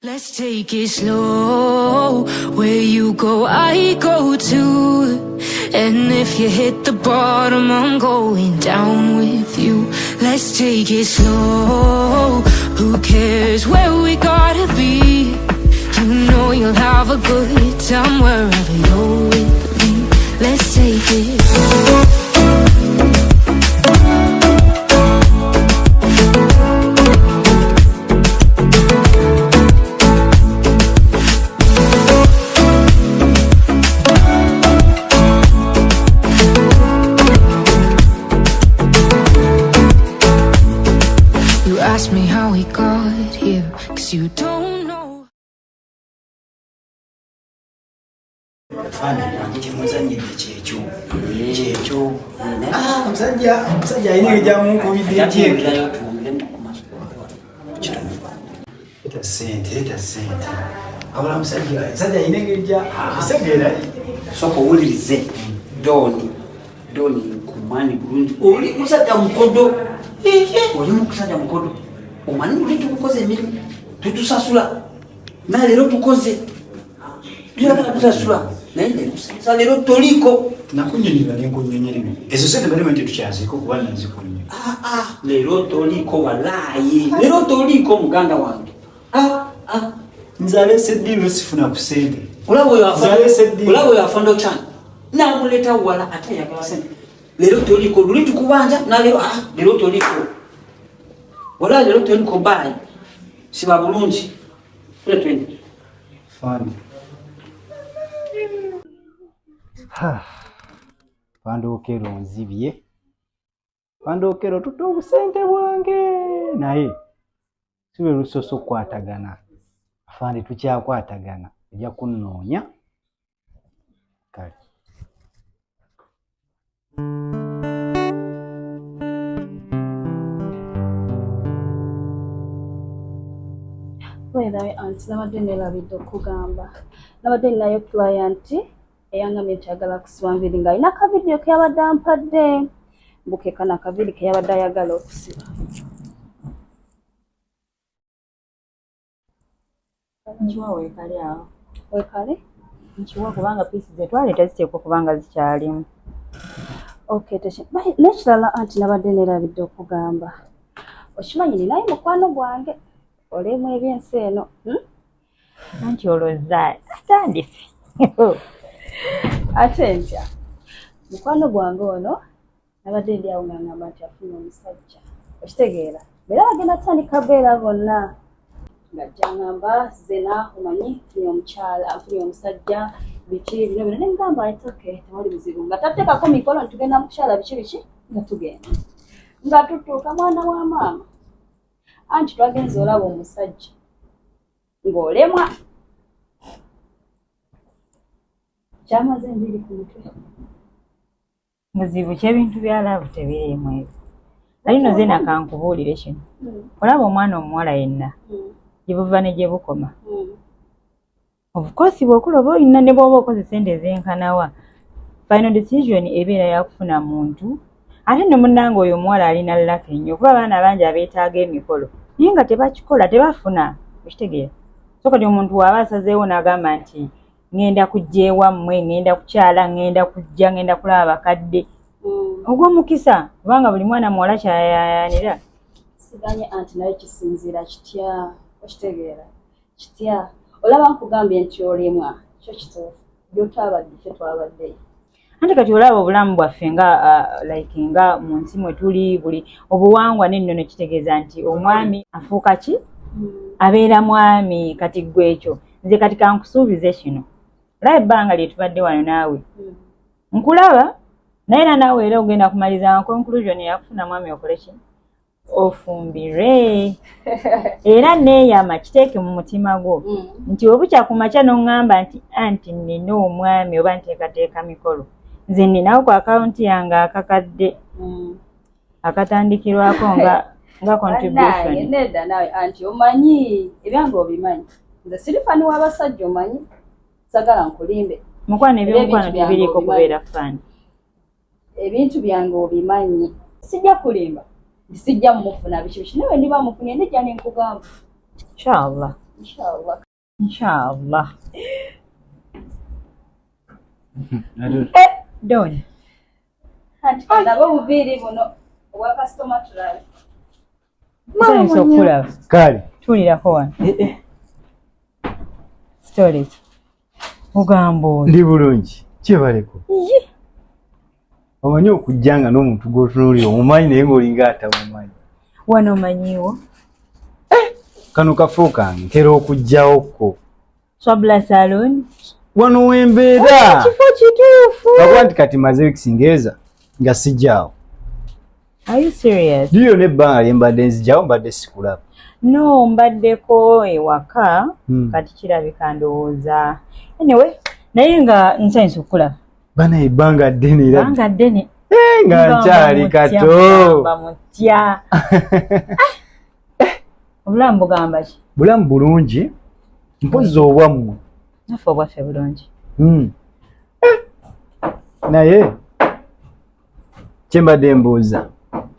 Let's take it slow. Where you go, I go too. And if you hit the bottom, I'm going down with you. Let's take it slow. Who cares where we gotta be? You know you'll have a good time wherever you're with me. Let's take it slow. Ask me how we got here, 'cause you don't know. Omani ulitu kukoze emirimu tutusasula na lero tukoze tutusasula naye lero toliko nakunyonyola nenkunyonyera ezo sente bali mente tukyaziko kuba nazikunya lero toliko walayi lero toliko muganda wange nzale seddiiro sifuna kusente ulabo yafondo cyane namuleta wala ate yakala sente lero toliko lulitu kubanja na lero toliko wala lero toliko bayi siba bulungi twende fani pandokero nzibye pandokero tuta obusente bwange naye sibe lusoso kwatagana afandi tukyakwatagana ojja kunnoonya kale Wera anti nabadde nerabidde okugamba nabadde ninayo client eyangamye kyagala kusibambiri nga alina akavidiyo keyabadde ampadde mbukekana akaviri keyabadde ayagala okusiba nkiwa weekale awo wekale nkiwa kubanga piisi zetwaleeta ziteekwa kubanga zikyalimu okay nekirala anti nabadde nerabidde okugamba okimanyi ninayo mukwano gwange olemu ebyensi eno anti olowooza atandise ate ntya mukwano gwange ono nabadde ndi awo ng'angamba nti afuna omusajja okitegeera era agenda tandika beera bonna ng'ajja ngamba zena omanyi nfunye omukyala nfunye omusajja biki bino bino nemugamba ayitoke tewali buzibu nga tatteekako mikolo ntitugenda mu kukyala biki nga tugenda nga tutuuka mwana wa maama anti twagenze olaba omusajja ng'olemwa kyamaze embiri ku mutwe muzibu ky'ebintu bya laavu tebiriimu ebyo alino zena kankubuulire kino olaba omwana omuwala yenna gye buva ne gye bukoma obukoosi bw'okula oba olina ne bw'oba okozesa sente ez'enkanawa final decision ebeera yakufuna muntu ate ne munnange oyo omuwala alina laka ennyo kuba abaana bangi abeetaaga emikolo naye nga tebakikola tebafuna okitegeera so kati omuntu waaba asazeewo n'agamba nti ngenda kujja ewammwe ngenda kukyala ngenda kujja ngenda kulaba bakadde ogw'omukisa kubanga buli mwana muwala kyayayanira siganye anti naye kisinziira kitya okitegeera kitya olaba nkugambye nti olemwa kyo kituufu byotwabadde kye twabaddeyo anti kati olaba obulamu bwaffe nga like nga mu nsi mwe tuli buli obuwangwa n'ennono kitegeeza nti omwami afuuka ki abeera mwami kati gwe ekyo nze kati kankusuubize kino olaba ebbanga lye tubadde wano naawe nkulaba naye era naawe era ogenda kumaliza conclusion yakufuna mwami okole ki ofumbire era neeyama kiteeke mu mutima gwo nti obukya ku makya n'oŋŋamba nti anti nina omwami oba nteekateeka mikolo nze ninawo ku akawunti yange akakadde akatandikirwako nga contribution nedda nawe anti omanyi ebyange obimanyi nze sirifani w'abasajja omanyi sagala nkulimbe mukwano ebyomukwano tebiriiko kubeera fani ebintu byange obimanyi sijja kulimba sijja mufuna biki nawe ndiba mufunye ndijja nenkugamba inshallah Inshallah. Inshallah. Don. Anti ndaba bubiri buno obwa customer trial. Mama sokulaba. Kale. Tulirako wano. Stories. Mugambo. Ndi bulungi. Kyebaleko. Omanyi okujjanga n'omuntu gw'otunuulira omumanyi naye ng'olinga atamumanyi. Wano omanyiwo? Kano kafo kange ntera okugjawoko. Swabula salon. Wano wembeera. Kifo kituufu. Bakuba nti kati maze wiiki ngeza nga sijjaawo. Are you serious? Liyo n'ebbanga lye mbadde nzijjawo mbadde sikulaba. No, mbaddeko ewaka kati kirabika ndowooza. Anyway, naye nga nsanyusa okukulaba. Bana ebbanga ddene era. Ebbanga ddene. Nga nkyali kato. Bamutya. Obulamu bugamba ki? Bulamu bulungi. Mpozza obwammwe. Naffe obwaffe bulungi. Naye kyembadde mbuuza.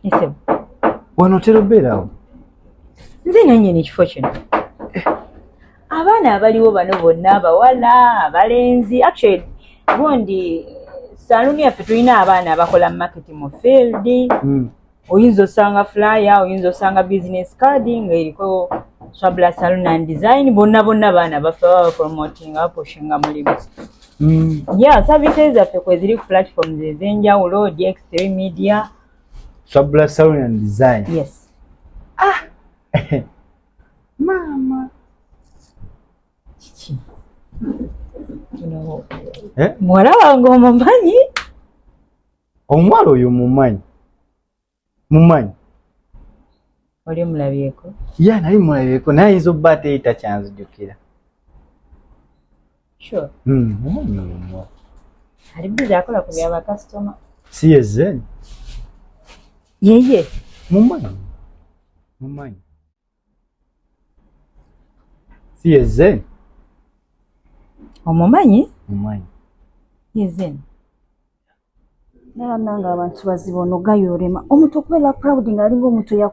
Isebo. Wano otera obeerawo. Nze nannyini ekifo kino. Abaana abaliwo bano bonna abawala, abalenzi. Actually, gundi saluni yaffe tulina abaana abakola marketing mu field. Oyinza osanga flyer, oyinza osanga business card ng'eriko Swabula Salon and Design. Bonna baana baffe baba promoting pushinga mulimu. Yeah, services zaffe kwe ziri ku platforms ez'enjawulo, DX3 media. Swabula Salon and Design. Yes. Mama. Kiki? No. Mwala wange omumanyi? Omuwala oyo mumanyi. Mumanyi. Oli mulabyeko? Ya nali mulabyeko naye ayinza obba ateyita kyanzijukira. Sure. Mumanyi. Ali busy akola ku byaba customer. Si yezen. Yeye. Mumanyi. Si yezen. Omumanyi? Mumanyi. Yezen. Nanga abantu bazibu ono gayorema omuntu okubeera proud ng'alinga omuntu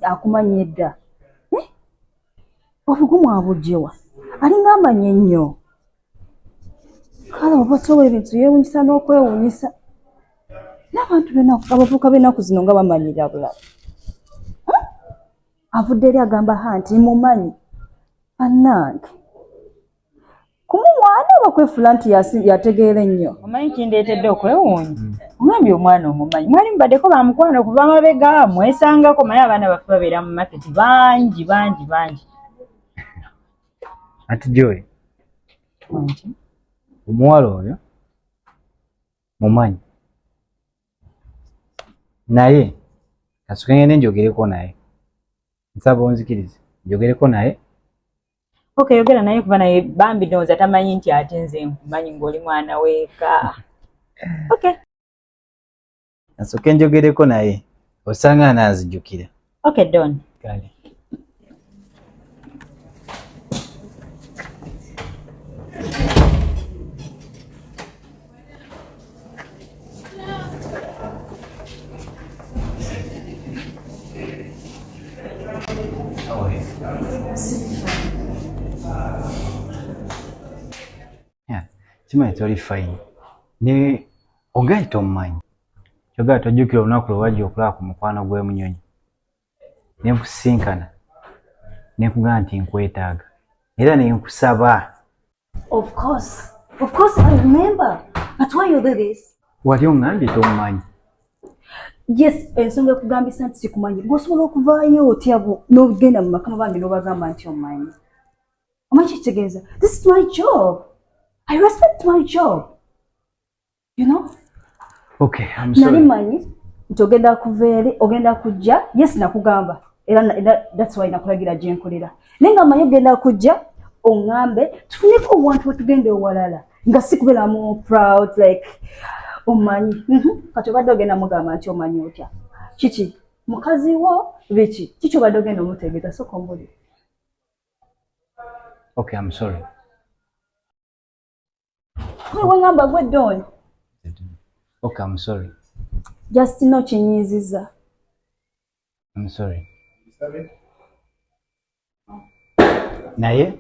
akumanyi edda. Obugumu abugyewa alinga amanyi ennyo. Kale oba towa ebintu yeewuunyisa n'okwewuunyisa. N'abantu abavubuka b'ennaku zino nga bamanyira bulala. Avudde eri agamba nti mumanyi. Bannange. Kumumwana oba kwefula nti yategeera ennyo. Omanyi kindeetedde okwewuunya? Omwami omwana omumanyi. Mwali mubaddeko bamukwano okuva amabega mwesangako naye abaana baffe babeera mu market bangi. Ati Joy. Omuwala oyo mumanyi. Naye kasooke ngende njogereko naye. Nsaba onzikirize. Njogereko naye. Okay, yogera naye kuba naye bambi ndowooza tamanyi nti ate nze nkumanyi ng'oli mwana weeka. Okay. Kasooke njogereko naye. Osanga anaazijjukira. Okay, Don. Kale. Kimanyi toli fine. Ne ogayita omumanyi. Kyogera tojjukira olunaku lwe wajja okulaba ku mukwano gw'emunyonyi. Ne nkusinkana. Ne nkugamba nti nkwetaaga. Era ne nkusaba. Of course I remember. But why you do this? Wali ongambye tomumanyi. Yes, ensonga okugambisa nti sikumanyi. Gw'osobola okuvaayo otyabo n'ogenda mu maka bange n'obagamba nti omanyi. Omanyi kitegeeza? This is my job. I respect my job. You know? Okay, I'm sorry. Nali manyi nti ogenda kuva eri, ogenda kujja. Yes, nakugamba. That's why nakulagira gye nkolera. Naye nga manyi ogenda kujja ongambe tufuneko owantu wetugenda ewalala. Nga sikubeera mu proud like omanyi. Kati obadde ogenda mugamba nti omanyi otya. Kiki? Mukazi wo biki? Kiki obadde ogenda omutegeeza sooka ombulire. Okay, I'm sorry. Wangamba gwe Don. Okay, I'm sorry. Just no kinyiiziza. I'm sorry. naye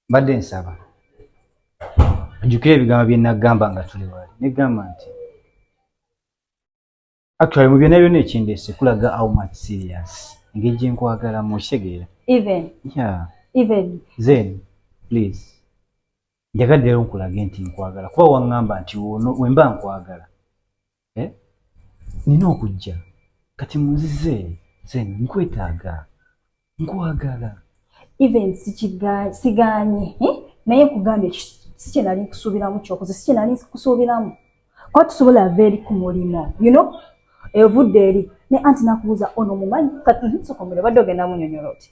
mbadde nsaba ojjukira ebigambo bye nagamba nga tuli wali negamba nti actually mu byonna byonna ekindeese kulaga how much serious engeri gye nkwagalamu okitegeera even then please njagadde leero nkulage nti nkwagala kuba waŋŋamba nti wemba nkwagala nina okujja kati munzize then nkwetaaga nkwagala even siganye naye nkugambye si kye nali nkusuubiramu kyokoze si kye nali nkusuubiramu kuba tusobola ava eri ku mulimo evudde eri ne anti nakubuuza ono mumanyi sokomere obadde ogenda munyonyola oti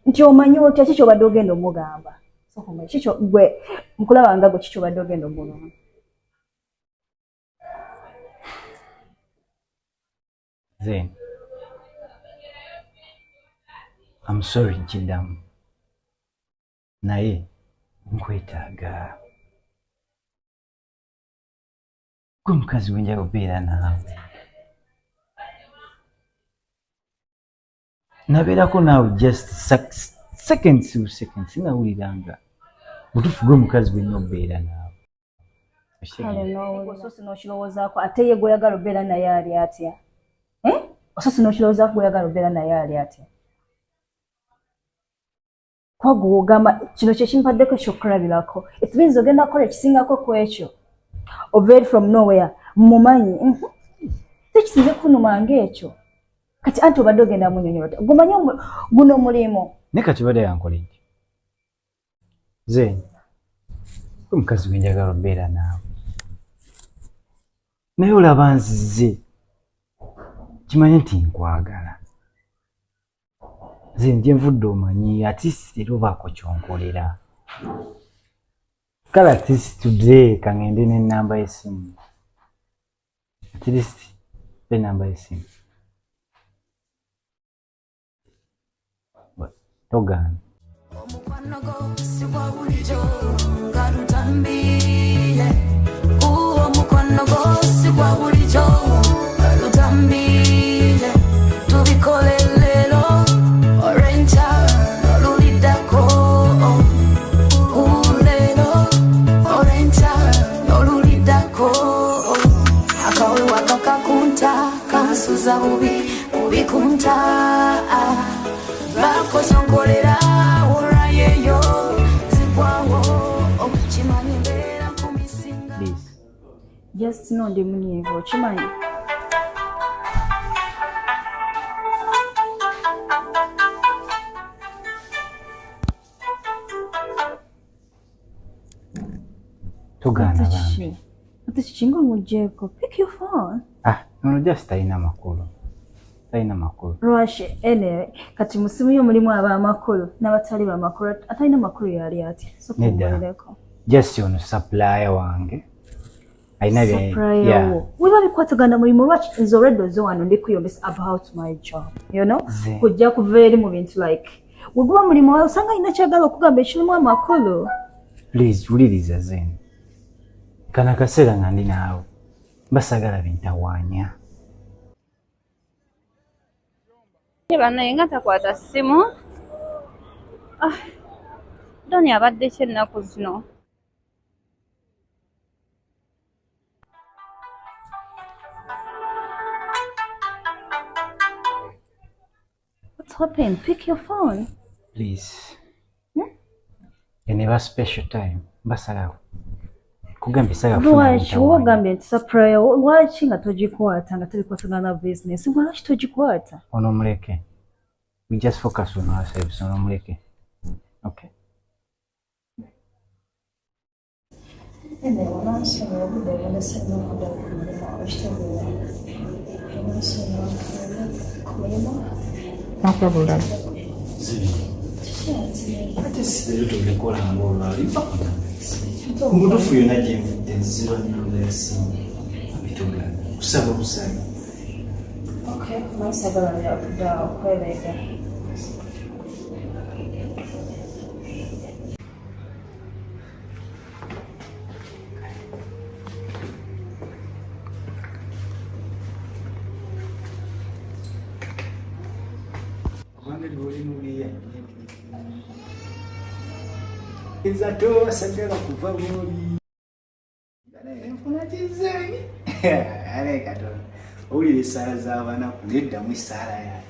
nti omanyi otya kiki obadde ogenda omugamba sokomere kikyo gwe nkulaba nga gwe kiki obadde ogenda omugamba then I'm sorry nkiddamu naye nkwetaaga gwe mukazi wenjala obeera naawe nabeerako naawe just seconds nawuliranga butuufu gwe mukazi wenna obeera naawe ososi n'okirowoozaako ate ye gweyagala obeera naye ali atya ososi n'okirowoozaako gweyagala obeera naye ali atya kuba gwe ogamba kino kyekimpadeko ekyokulabirako it means ogenda kukola ekisingako ku ekyo over from nowhere mumanyi tekisinze kunuma ng'ekyo kati anti obadde ogenda munyonyola gumanyi guno omulimu ne kati badde yankola nti then gwe mukazi wenjagala obeera naawe naye olaba nzize kimanyi nti nkwagala ze ndye nvudde omanyi atisi era obaako kyonkolera kale atisi today kangende n'ennamba y'essimu at least n'ennamba y'essimu togaana omukwano gwo si gwa bulijjo nga lutambiile omukwano gwo si gwa bulijjo nga lutambiile tubikole leero orenca noluliddako leero orenca noluliddako akawewa kakakunta kansuza bubi bubikunta bakosongolera olayeyo zigwawo okimanyi mbeera ku misinga just no ndi munyeevu okimanyi togaana bambi ate kikinga omugjeeko pick your phone ono just talina makulu lwaki anyway kati mu simu yo mulimu ab'amakulu n'abatali b'amakulu atalina makulu yali atya sokumbulireko just ono supplier wange alina wiba bikwatagana mulimu lwaki nze already oze wano ndi kuyombesa about my job kujja kuva eri mu bintu like weguba mulimu wawe osanga alina kyagala okugamba ekirimu amakulu please wuliriza zeni kana kaseera nga ndi naawe mbasagala bintawaanya banaye nga takwata ssimu doni abadde ki ennaku zino what's happened pick your phone please eneba special time mbasalawo lwaki woba ogambye nti supply lwaki nga togikwata nga tebikwatagana business lwaki togikwata ono muleke we just focus on ourselves ono muleke okay nakabula ate sibyo tumekola ngolwali omutuufu yonna gye nvudde nziba nnamba y'essimu bitugana kusaba busaba mayisagalanya okudda okwereega Bange lori mubiya. Izato asagala kuva muri. Gane mfuna chizeni. Ale kato. Uli sala za bana kugedda mu sala ya.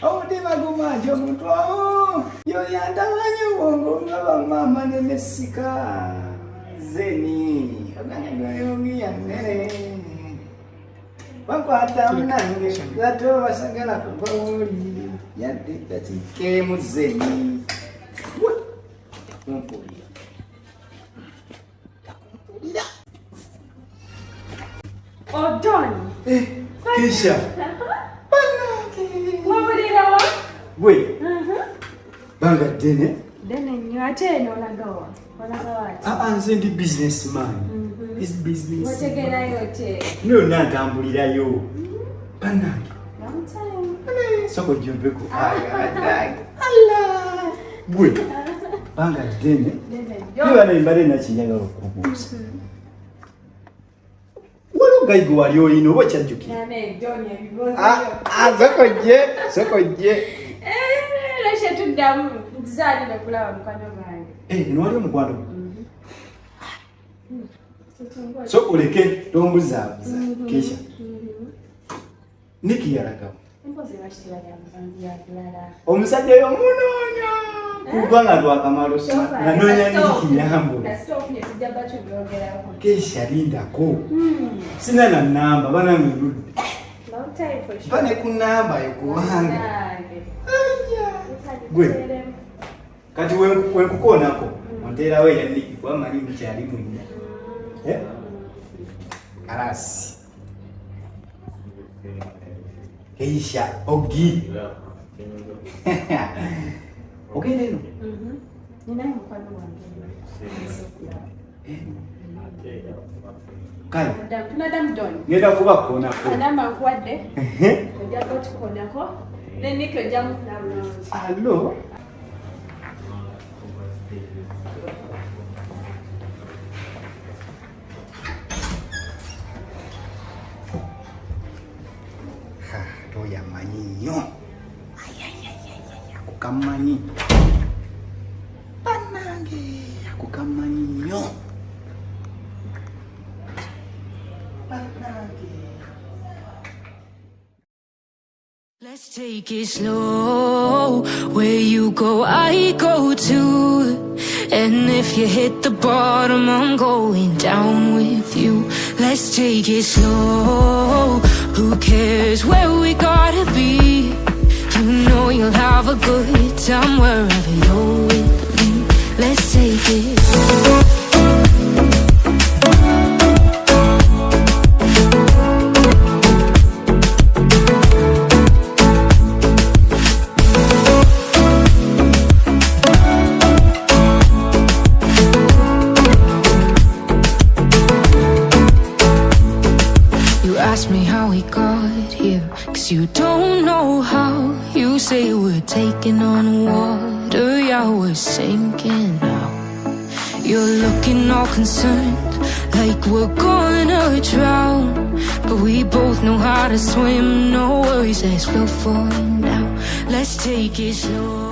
Odi bagumajo muntu awo. Yo yandawanye wongo ngaba mama ne mesika. Zeni. Agana yongi yanere. Bakwata mnange gato basagala kuva muri. Yadde tatike mu zeni. Kumpulia. Oh, Don. Kisha. Wabulira wa? Gwe. Banga dene. Dene nnyo ate eno olagawa. Olagawa ati. Nze ndi businessman. Is business. Wategerayo te. No natambulirayo. Banange. Long time. Soko jumpeko. Allah. Gwe. Banga dene. Yo bana imbale na kinyaga okubuusa. Walo gaigo wali oyino wacha juki. Nane Don yabiboza. Soko je. Lasha tuddamu nzali nakulawa mukwano gwange. Nwali omukwano. Soko leke tombuza Kisha. Niki yaraka. Empoze bashitira ya kulala. Omusajja yo munonya. Kubanga twakamalo sana. Nanonya niki yambo. Na stop ne tujja bacho byogerako. Kisha lindako. Sina na namba bana mirudi. Long time for sure. Bane kunamba yokuwanga. Gwe. Kati wenkukonako. Ontera we yaniki kwa mali mchali mwingi. Arasi. Keisha ogi. Okay neno. Ninaye mukwano wange. Kale. Madam Don. Ngenda kuba konako. Anama nkwadde. Ojja kutukonako. Ne Nick ojja mufuna bulungi. Allo. Toyamanyi nnyo. Akukamanyi. Banange akukamanyi nnyo. Let's take it slow. Where you go, I go too. And if you hit the bottom, I'm going down with you. Let's take it slow. Who cares where we gotta be? You know you'll have a good time wherever you're with me. Let's take it slow. Ask me how we got here, 'cause you don't know how. You say we're taking on water, yeah, we're sinking now. You're looking all concerned, like we're gonna drown. But we both know how to swim, no worries, let's go for it now. Let's take it slow.